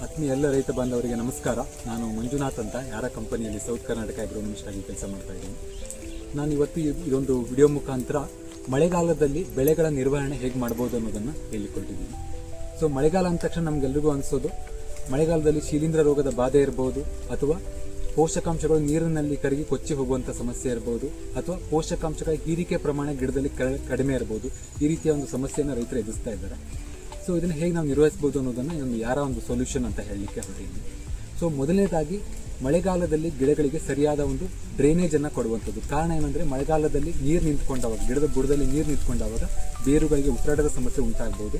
ಆತ್ಮೀಯ ಎಲ್ಲ ರೈತ ಬಾಂಧವರಿಗೆ ನಮಸ್ಕಾರ. ನಾನು ಮಂಜುನಾಥ್ ಅಂತ ಯಾರ ಕಂಪನಿಯಲ್ಲಿ ಸೌತ್ ಕರ್ನಾಟಕ ಅಗ್ರೋನಮಿಸ್ಟ್ ಆಗಿ ಕೆಲಸ ಮಾಡ್ತಾ ಇದ್ದೀನಿ. ನಾನು ಇವತ್ತು ಇದೊಂದು ವಿಡಿಯೋ ಮುಖಾಂತರ ಮಳೆಗಾಲದಲ್ಲಿ ಬೆಳೆಗಳ ನಿರ್ವಹಣೆ ಹೇಗೆ ಮಾಡ್ಬೋದು ಅನ್ನೋದನ್ನು ಹೇಳಿಕೊಟ್ಟಿದ್ದೀನಿ. ಸೊ ಮಳೆಗಾಲ ಅಂದ ತಕ್ಷಣ ನಮಗೆಲ್ಲರಿಗೂ ಅನಿಸೋದು ಮಳೆಗಾಲದಲ್ಲಿ ಶಿಲೀಂಧ್ರ ರೋಗದ ಬಾಧೆ ಇರ್ಬೋದು, ಅಥವಾ ಪೋಷಕಾಂಶಗಳು ನೀರಿನಲ್ಲಿ ಕರಗಿ ಕೊಚ್ಚಿ ಹೋಗುವಂಥ ಸಮಸ್ಯೆ ಇರ್ಬೋದು, ಅಥವಾ ಪೋಷಕಾಂಶಗಳ ಹೀರಿಕೆ ಪ್ರಮಾಣ ಗಿಡದಲ್ಲಿ ಕಡಿಮೆ ಇರ್ಬೋದು. ಈ ರೀತಿಯ ಒಂದು ಸಮಸ್ಯೆಯನ್ನು ರೈತರು ಎದುರಿಸ್ತಾ ಇದ್ದಾರೆ. ಸೊ ಇದನ್ನು ಹೇಗೆ ನಾವು ನಿರ್ವಹಿಸ್ಬೋದು ಅನ್ನೋದನ್ನು ಇದೊಂದು ಯಾರ ಒಂದು ಸೊಲ್ಯೂಷನ್ ಅಂತ ಹೇಳಲಿಕ್ಕೆ ಹೊರಟಿದ್ದೀನಿ. ಸೊ ಮೊದಲನೇದಾಗಿ ಮಳೆಗಾಲದಲ್ಲಿ ಗಿಡಗಳಿಗೆ ಸರಿಯಾದ ಒಂದು ಡ್ರೈನೇಜನ್ನು ಕೊಡುವಂಥದ್ದು. ಕಾರಣ ಏನಂದರೆ ಮಳೆಗಾಲದಲ್ಲಿ ನೀರು ನಿಂತ್ಕೊಂಡಾಗ, ಗಿಡದ ಬುಡದಲ್ಲಿ ನೀರು ನಿಂತ್ಕೊಂಡಾಗ ಬೇರುಗಳಿಗೆ ಉಸಿರಾಟದ ಸಮಸ್ಯೆ ಉಂಟಾಗ್ಬೋದು.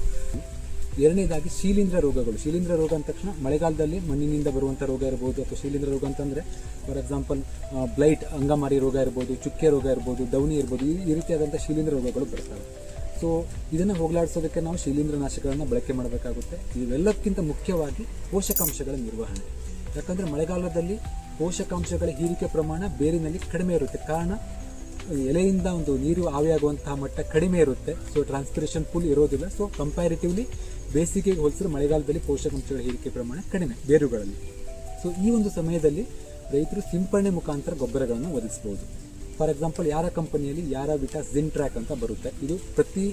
ಎರಡನೇದಾಗಿ ಶಿಲೀಂಧ್ರ ರೋಗಗಳು. ಶಿಲೀಂಧ್ರ ರೋಗ ಅಂದ ತಕ್ಷಣ ಮಳೆಗಾಲದಲ್ಲಿ ಮಣ್ಣಿನಿಂದ ಬರುವಂಥ ರೋಗ ಇರ್ಬೋದು, ಅಥವಾ ಶಿಲೀಂಧ್ರ ರೋಗ ಅಂತಂದರೆ ಫಾರ್ ಎಕ್ಸಾಂಪಲ್ ಬ್ಲೈಟ್, ಅಂಗಮಾರಿ ರೋಗ ಇರ್ಬೋದು, ಚುಕ್ಕೆ ರೋಗ ಇರ್ಬೋದು, ಡೌನಿ ಇರ್ಬೋದು. ಈ ರೀತಿಯಾದಂಥ ಶಿಲೀಂಧ್ರ ರೋಗಗಳು ಬರ್ತವೆ. ಸೊ ಇದನ್ನು ಹೋಗಲಾಡಿಸೋದಕ್ಕೆ ನಾವು ಶಿಲೀಂಧ್ರ ನಾಶಕಗಳನ್ನು ಬಳಕೆ ಮಾಡಬೇಕಾಗುತ್ತೆ. ಇವೆಲ್ಲಕ್ಕಿಂತ ಮುಖ್ಯವಾಗಿ ಪೋಷಕಾಂಶಗಳ ನಿರ್ವಹಣೆ. ಯಾಕಂದರೆ ಮಳೆಗಾಲದಲ್ಲಿ ಪೋಷಕಾಂಶಗಳ ಹೀರಿಕೆ ಪ್ರಮಾಣ ಬೇರಿನಲ್ಲಿ ಕಡಿಮೆ ಇರುತ್ತೆ. ಕಾರಣ ಎಲೆಯಿಂದ ಒಂದು ನೀರು ಆವಿಯಾಗುವಂತಹ ಮಟ್ಟ ಕಡಿಮೆ ಇರುತ್ತೆ. ಸೊ ಟ್ರಾನ್ಸ್ಪಿರೇಷನ್ ಫುಲ್ ಇರೋದಿಲ್ಲ. ಸೊ ಕಂಪ್ಯಾರಿಟಿವ್ಲಿ ಬೇಸಿಗೆಗೆ ಹೋಲಿಸಿದ್ರೆ ಮಳೆಗಾಲದಲ್ಲಿ ಪೋಷಕಾಂಶಗಳ ಹೀರಿಕೆ ಪ್ರಮಾಣ ಕಡಿಮೆ ಬೇರುಗಳಲ್ಲಿ. ಸೊ ಈ ಒಂದು ಸಮಯದಲ್ಲಿ ರೈತರು ಸಿಂಪರಣೆ ಮುಖಾಂತರ ಗೊಬ್ಬರಗಳನ್ನು ಒದಗಿಸ್ಬೋದು. ಫಾರ್ ಎಕ್ಸಾಂಪಲ್ ಯಾರ ಕಂಪನಿಯಲ್ಲಿ ಯಾರಾವಿಟ ಜಿಂಟ್ರಾಕ್ ಅಂತ ಬರುತ್ತೆ. ಇದು ಪ್ರತಿ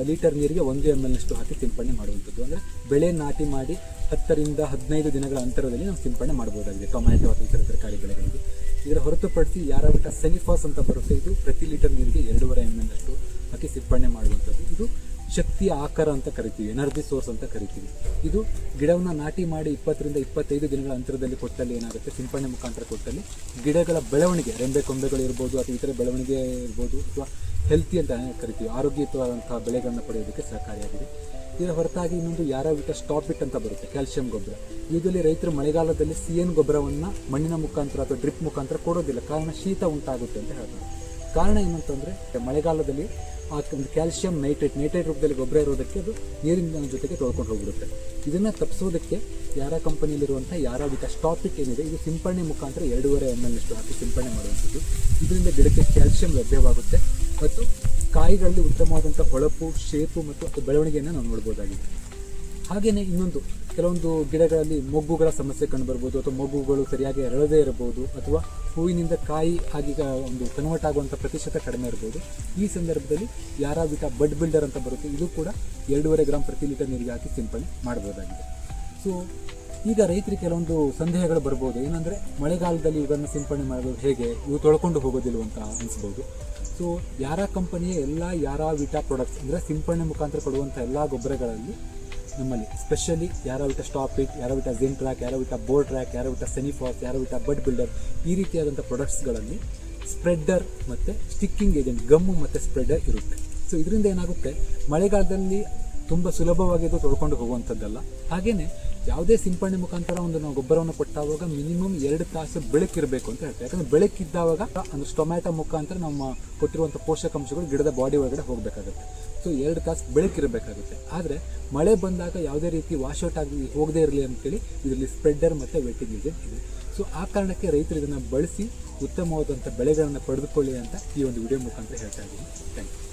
ಲೀಟರ್ ನೀರಿಗೆ 1 ml ಹಾಕಿ ಸಿಂಪರಣೆ ಮಾಡುವಂಥದ್ದು. ಅಂದರೆ ಬೆಳೆ ನಾಟಿ ಮಾಡಿ 10 ರಿಂದ 15 ದಿನಗಳ ಅಂತರದಲ್ಲಿ ನಾವು ಸಿಂಪರಣೆ ಮಾಡ್ಬೋದಾಗಿದೆ ಟೊಮ್ಯಾಟೊ ಅಥವಾ ಇತರ ತರಕಾರಿ ಬೆಳೆಗಳಿಗೆ. ಇದರ ಹೊರತುಪಡಿಸಿ ಯಾರಾವಿಟ ಸೆನಿಫಾಸ್ ಅಂತ ಬರುತ್ತೆ. ಇದು ಪ್ರತಿ ಲೀಟರ್ ನೀರಿಗೆ 2.5 ml ಹಾಕಿ ಸಿಂಪರಣೆ ಮಾಡುವಂಥದ್ದು. ಇದು ಶಕ್ತಿಯ ಆಕಾರ ಅಂತ ಕರಿತೀವಿ, ಎನರ್ಜಿ ಸೋರ್ಸ್ ಅಂತ ಕರಿತೀವಿ. ಇದು ಗಿಡವನ್ನು ನಾಟಿ ಮಾಡಿ 20 ರಿಂದ 25 ದಿನಗಳ ಅಂತರದಲ್ಲಿ ಕೊಟ್ಟಲ್ಲಿ ಏನಾಗುತ್ತೆ, ಸಿಂಪರಣೆ ಮುಖಾಂತರ ಕೊಟ್ಟಲ್ಲಿ ಗಿಡಗಳ ಬೆಳವಣಿಗೆ, ರೆಂಬೆ ಕೊಂಬೆಗಳು ಇರ್ಬೋದು, ಅಥವಾ ಇತರ ಬೆಳವಣಿಗೆ ಇರ್ಬೋದು, ಅಥವಾ ಹೆಲ್ತಿ ಅಂತ ಕರಿತೀವಿ, ಆರೋಗ್ಯಯುತವಾದಂತಹ ಬೆಳೆಗಳನ್ನು ಪಡೆಯೋದಕ್ಕೆ ಸಹಕಾರಿಯಾಗಿದೆ. ಇದರ ಹೊರತಾಗಿ ಇನ್ನೊಂದು ಯಾರಾವಿಟ ಸ್ಟಾಪ್ ಇಟ್ ಅಂತ ಬರುತ್ತೆ, ಕ್ಯಾಲ್ಸಿಯಂ ಗೊಬ್ಬರ. ಇದರಲ್ಲಿ ರೈತರು ಮಳೆಗಾಲದಲ್ಲಿ CN ಗೊಬ್ಬರವನ್ನು ಮಣ್ಣಿನ ಮುಖಾಂತರ ಅಥವಾ ಡ್ರಿಪ್ ಮುಖಾಂತರ ಕೊಡೋದಿಲ್ಲ. ಕಾರಣ ಶೀತ ಉಂಟಾಗುತ್ತೆ ಅಂತ ಹೇಳ್ತಾರೆ. ಕಾರಣ ಏನಂತಂದರೆ ಮಳೆಗಾಲದಲ್ಲಿ ಆ ಒಂದು ಕ್ಯಾಲ್ಸಿಯಂ ನೈಟ್ರೇಟ್ ರೂಪದಲ್ಲಿ ಗೊಬ್ಬರ ಇರೋದಕ್ಕೆ ಅದು ನೀರಿನ ಜೊತೆಗೆ ತೊಳ್ಕೊಂಡು ಹೋಗ್ಬಿಡುತ್ತೆ. ಇದನ್ನು ತಪ್ಪಿಸೋದಕ್ಕೆ ಯಾರ ಕಂಪನಿಯಲ್ಲಿರುವಂಥ ಯಾರಾವಿಟ ಸ್ಟಾಪ್ ಇಟ್ ಏನಿದೆ, ಇದು ಸಿಂಪರಣೆ ಮುಖಾಂತರ 2.5 ml ಹಾಕಿ ಸಿಂಪರಣೆ ಮಾಡುವಂಥದ್ದು. ಇದರಿಂದ ಗಿಡಕ್ಕೆ ಕ್ಯಾಲ್ಸಿಯಂ ಲಭ್ಯವಾಗುತ್ತೆ ಮತ್ತು ಕಾಯಿಗಳಲ್ಲಿ ಉತ್ತಮವಾದಂಥ ಹೊಳಪು, ಶೇಪು ಮತ್ತು ಬೆಳವಣಿಗೆಯನ್ನು ನಾವು ನೋಡ್ಬೋದಾಗಿದೆ. ಹಾಗೆಯೇ ಇನ್ನೊಂದು ಕೆಲವೊಂದು ಗಿಡಗಳಲ್ಲಿ ಮೊಗ್ಗುಗಳ ಸಮಸ್ಯೆ ಕಂಡುಬರ್ಬೋದು, ಅಥವಾ ಮೊಗ್ಗುಗಳು ಸರಿಯಾಗಿ ಅರಳದೇ ಇರಬಹುದು, ಅಥವಾ ಹೂವಿನಿಂದ ಕಾಯಿ ಆಗಿ ಒಂದು ಕನ್ವರ್ಟ್ ಆಗುವಂಥ ಪ್ರತಿಶತ ಕಡಿಮೆ ಇರ್ಬೋದು. ಈ ಸಂದರ್ಭದಲ್ಲಿ ಯಾರಾವಿಟ ಬಡ್ ಬಿಲ್ಡರ್ ಅಂತ ಬರುತ್ತೆ. ಇದು ಕೂಡ 2.5 ಗ್ರಾಂ ಪ್ರತಿ ಲೀಟರ್ ನೀರಿಗೆ ಹಾಕಿ ಸಿಂಪರಣೆ ಮಾಡ್ಬೋದಾಗಿದೆ. ಸೊ ಈಗ ರೈತರಿಗೆ ಕೆಲವೊಂದು ಸಂದೇಹಗಳು ಬರ್ಬೋದು. ಏನಂದರೆ ಮಳೆಗಾಲದಲ್ಲಿ ಇವುಗಳನ್ನು ಸಿಂಪರಣೆ ಮಾಡೋದು ಹೇಗೆ, ಇವು ತೊಳ್ಕೊಂಡು ಹೋಗೋದಿಲ್ಲ ಅಂತ ಅನಿಸ್ಬೋದು. ಸೊ ಯಾರ ಕಂಪನಿಯ ಎಲ್ಲ ಯಾರಾವಿಟ ಪ್ರಾಡಕ್ಟ್ಸ್ ಅಂದರೆ ಸಿಂಪರಣೆ ಮುಖಾಂತರ ಕೊಡುವಂಥ ಎಲ್ಲ ಗೊಬ್ಬರಗಳಲ್ಲಿ ನಮ್ಮಲ್ಲಿ ಸ್ಪೆಷಲಿ ಯಾರಾವಿಟ ಸ್ಟಾಪ್ ಇಟ್, ಯಾರಾವಿಟ ಜಿಂಟ್ರಾಕ್, ಯಾರಾವಿಟ ಬೋರ್ಡ್ರಾಕ್, ಯಾರಾವಿಟ ಸೆನಿಫಾಸ್, ಯಾರಾವಿಟ ಬಡ್ ಬಿಲ್ಡರ್, ಈ ರೀತಿಯಾದಂಥ ಪ್ರಾಡಕ್ಟ್ಸ್ಗಳಲ್ಲಿ ಸ್ಪ್ರೆಡ್ಡರ್ ಮತ್ತು ಸ್ಟಿಕ್ಕಿಂಗ್ ಏಜೆಂಟ್, ಗಮ್ಮು ಮತ್ತು ಸ್ಪ್ರೆಡ್ಡರ್ ಇರುತ್ತೆ. ಸೊ ಇದರಿಂದ ಏನಾಗುತ್ತೆ, ಮಳೆಗಾಲದಲ್ಲಿ ತುಂಬ ಸುಲಭವಾಗಿ ಇದು ತೊಳ್ಕೊಂಡು ಹೋಗುವಂಥದ್ದಲ್ಲ. ಹಾಗೆಯೇ ಯಾವುದೇ ಸಿಂಪರಣೆ ಮುಖಾಂತರ ಒಂದು ನಾವು ಗೊಬ್ಬರವನ್ನು ಕೊಟ್ಟಾಗ ಮಿನಿಮಮ್ 2 ತಾಸು ಬೆಳಕಿರಬೇಕು ಅಂತ ಹೇಳ್ತಾರೆ. ಯಾಕಂದರೆ ಬೆಳಕಿದ್ದಾಗ ಅಂದರೆ ಟೊಮ್ಯಾಟೊ ಮುಖಾಂತರ ನಮ್ಮ ಕೊಟ್ಟಿರುವಂಥ ಪೋಷಕಾಂಶಗಳು ಗಿಡದ ಬಾಡಿ ಒಳಗಡೆ ಹೋಗಬೇಕಾಗುತ್ತೆ. ಸೊ 2 ತಾಸು ಬೆಳಕಿರಬೇಕಾಗುತ್ತೆ. ಆದರೆ ಮಳೆ ಬಂದಾಗ ಯಾವುದೇ ರೀತಿ ವಾಶ್ಔಟ್ ಆಗಿ ಹೋಗದೇ ಇರಲಿ ಅಂತೇಳಿ ಇದರಲ್ಲಿ ಸ್ಪ್ರೆಡ್ಡರ್ ಮತ್ತು ವೆಟ್ಟಿಂಗ್ ಏಜೆಂಟ್ ಇದೆ. ಸೊ ಆ ಕಾರಣಕ್ಕೆ ರೈತರು ಇದನ್ನು ಬಳಸಿ ಉತ್ತಮವಾದಂಥ ಬೆಳೆಗಳನ್ನು ಪಡೆದುಕೊಳ್ಳಿ ಅಂತ ಈ ಒಂದು ವಿಡಿಯೋ ಮುಖಾಂತರ ಹೇಳ್ತಾ ಇದ್ದೀನಿ. Thank you.